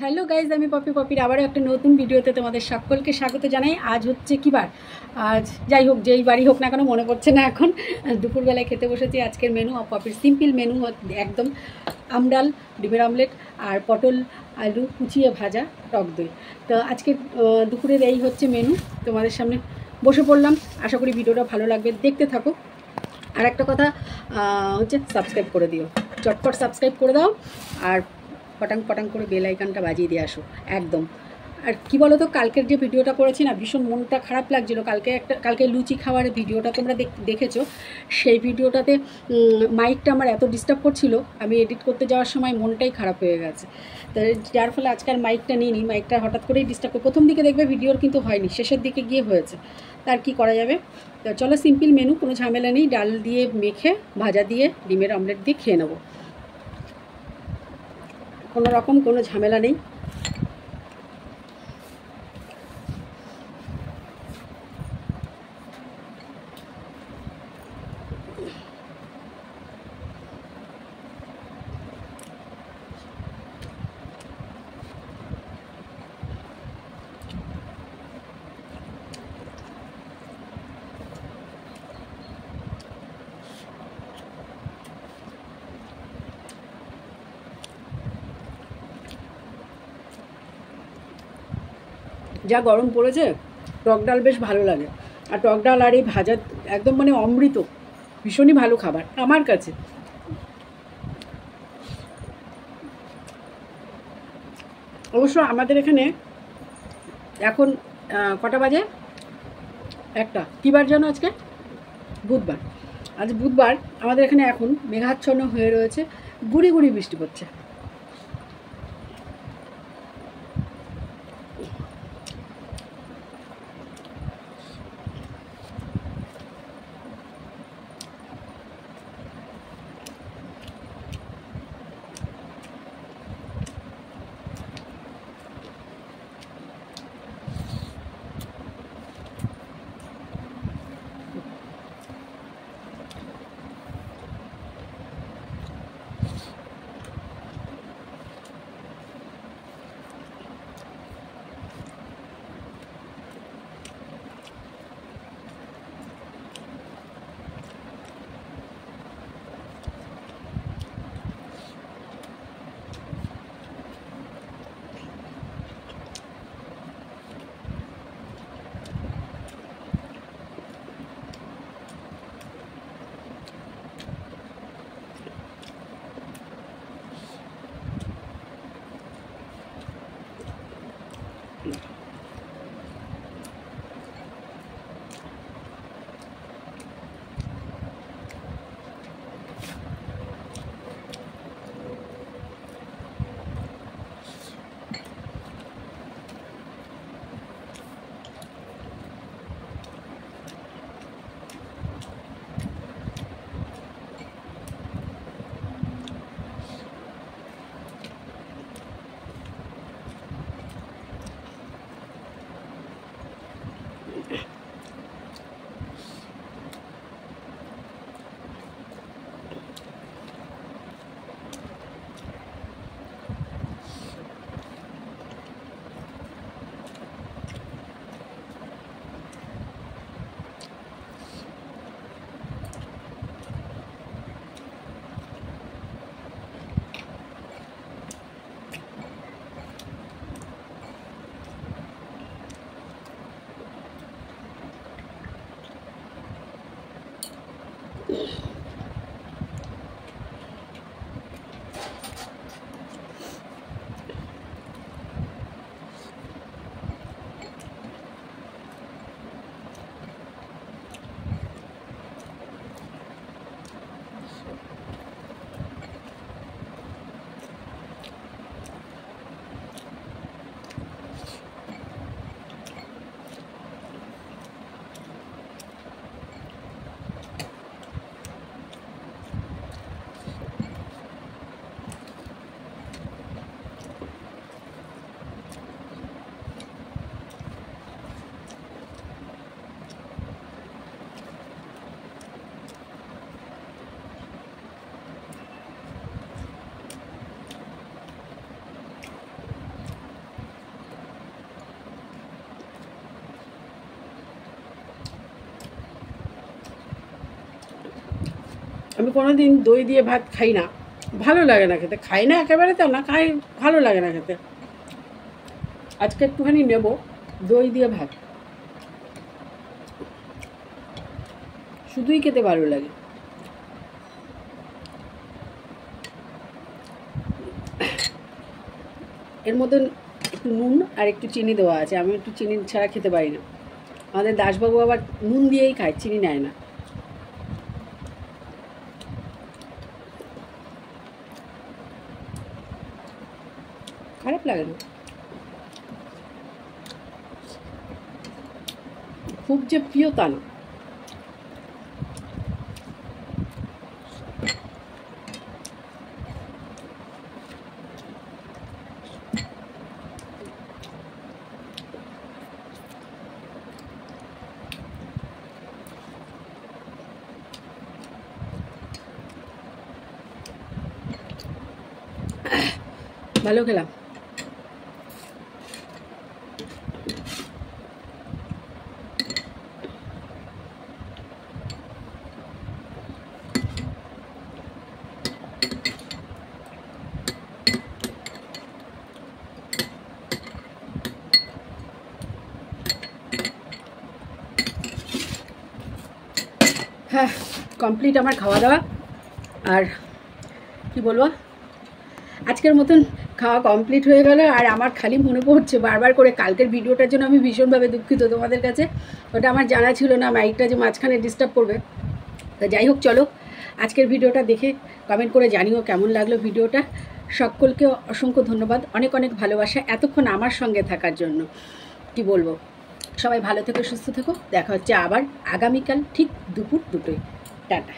Hello guys, আমি পপির আবারও একটা নতুন ভিডিওতে তোমাদের সকলকে স্বাগত জানাই। আজ হচ্ছে কী বার? আজ যাই হোক, যেই বাড়ি হোক না কেন, মনে পড়ছে না এখন। দুপুরবেলায় খেতে বসেছি। আজকের মেনু পপির সিম্পল মেনু, একদম আমডাল, ডিমের আমলেট আর পটল আলু কুচিয়ে ভাজা, টক দই। তো আজকে দুপুরের এই হচ্ছে মেনু, তোমাদের সামনে বসে পড়লাম। আশা করি ভিডিওটা ভালো লাগবে, দেখতে থাকো। আর একটা কথা হচ্ছে, সাবস্ক্রাইব করে দিও, চটপট সাবস্ক্রাইব করে দাও আর পটাং পটাং করে বেল আইকনটা বাজিয়ে দিয়ে আসো একদম। আর কি বলো তো, কালকের যে ভিডিওটা করেছি না, ভীষণ মনটা খারাপ লাগছিল। কালকে লুচি খাওয়ার ভিডিওটা তোমরা দেখেছো। সেই ভিডিওটাতে মাইকটা আমার এত ডিস্টার্ব করছিল, আমি এডিট করতে যাওয়ার সময় মনটাই খারাপ হয়ে গেছে। তো যার ফলে আজকাল মাইকটা নিয়ে নিই। মাইকটা হঠাৎ করেই ডিস্টার্ব করে, প্রথম দিকে দেখবে ভিডিওর কিন্তু হয়নি, শেষের দিকে গিয়ে হয়েছে। তার কি করা যাবে। তো চলো, সিম্পল মেনু, কোনো ঝামেলা নেই। ডাল দিয়ে মেখে ভাজা দিয়ে ডিমের অমলেট দিয়ে খেয়ে নেবো, কোনো রকম কোনো ঝামেলা নেই। যা গরম পড়েছে, টক ডাল বেশ ভালো লাগে। আর টক ডাল আর এই ভাজা একদম মানে অমৃত, ভীষণই ভালো খাবার আমার কাছে। অবশ্য আমাদের এখানে এখন কটা বাজে? একটা। কী বার যেন আজকে? বুধবার। আজ বুধবার। আমাদের এখানে এখন মেঘাচ্ছন্ন হয়ে রয়েছে, গুড়ি গুড়ি বৃষ্টি পড়ছে। আমি কোনোদিন দই দিয়ে ভাত খাই না, ভালো লাগে না খেতে। খাই না একেবারে তো না, খাই, ভালো লাগে না খেতে। আজকে একটুখানি নেব দই দিয়ে ভাত, শুধুই খেতে ভালো লাগে। এর মধ্যে একটু নুন আর একটু চিনি দেওয়া আছে, আমি একটু চিনি ছাড়া খেতে পারি না। আমাদের দাসবাবু আবার নুন দিয়েই খায়, চিনি নেয় না। খারাপ লাগে না, খুব যে প্রিয় তা না। ভালো খেলাম। হ্যাঁ, কমপ্লিট আমার খাওয়া দাওয়া। আর কি বলবো, আজকের মতন খাওয়া কমপ্লিট হয়ে গেল। আর আমার খালি মনে পড়ছে বারবার করে, কালকের ভিডিওটার জন্য আমি ভীষণভাবে দুঃখিত তোমাদের কাছে। ওটা আমার জানা ছিল না মাইকটা যে মাঝখানে ডিস্টার্ব করবে। তো যাই হোক, চলো আজকের ভিডিওটা দেখে কমেন্ট করে জানিও কেমন লাগলো ভিডিওটা। সকলকে অসংখ্য ধন্যবাদ, অনেক অনেক ভালোবাসা এতক্ষণ আমার সঙ্গে থাকার জন্য। কি বলবো, সবাই ভালো থেকো, সুস্থ থেকো। দেখা হচ্ছে আবার আগামীকাল ঠিক দুপুর 2টোয়। টাটা।